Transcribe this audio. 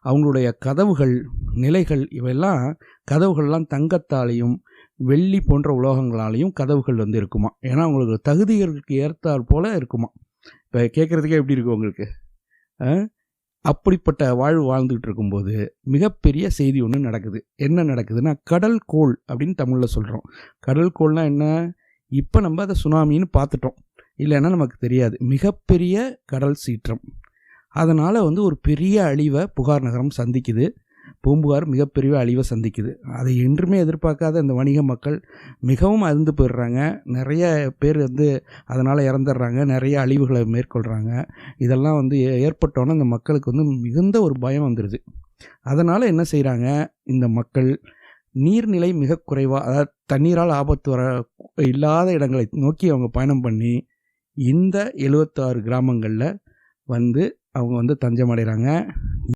அவங்களுடைய கதவுகள், நிலைகள் இவையெல்லாம் கதவுகள்லாம் தங்கத்தாலேயும், வெள்ளி போன்ற உலோகங்களாலேயும் கதவுகள் வந்து இருக்குமா. ஏன்னா அவங்களுக்கு தகுதிகளுக்கு ஏற்றாற் போல இருக்குமா. இப்போ கேட்குறதுக்கே எப்படி இருக்கும் உங்களுக்கு? அப்படிப்பட்ட வாழ்வு வாழ்ந்துகிட்டு இருக்கும்போது மிகப்பெரிய செய்தி ஒன்று நடக்குது. என்ன நடக்குதுன்னா, கடல் கோள் அப்படின்னு தமிழில் சொல்கிறோம். கடல் கோள்னால் என்ன? இப்போ நம்ம அதை சுனாமின்னு பார்த்துட்டோம், இல்லைன்னா நமக்கு தெரியாது. மிகப்பெரிய கடல் சீற்றம். அதனால் வந்து ஒரு பெரிய அழிவை புகார் நகரம் சந்திக்குது. பூம்புகார் மிகப்பெரிய அழிவை சந்திக்குது. அதை என்றுமே எதிர்பார்க்காத இந்த வணிக மக்கள் மிகவும் அதிர்ந்து போயிடுறாங்க. நிறைய பேர் வந்து அதனால் இறந்துடுறாங்க, நிறைய அழிவுகளை மேற்கொள்கிறாங்க. இதெல்லாம் வந்து ஏற்பட்டோன்னே இந்த மக்களுக்கு வந்து மிகுந்த ஒரு பயம் வந்துடுது. அதனால் என்ன செய்கிறாங்க இந்த மக்கள், நீர்நிலை மிக குறைவாக, அதாவது தண்ணீரால் ஆபத்து வர இல்லாத இடங்களை நோக்கி அவங்க பயணம் பண்ணி இந்த 76 கிராமங்களில் வந்து அவங்க வந்து தஞ்சம் அடைகிறாங்க.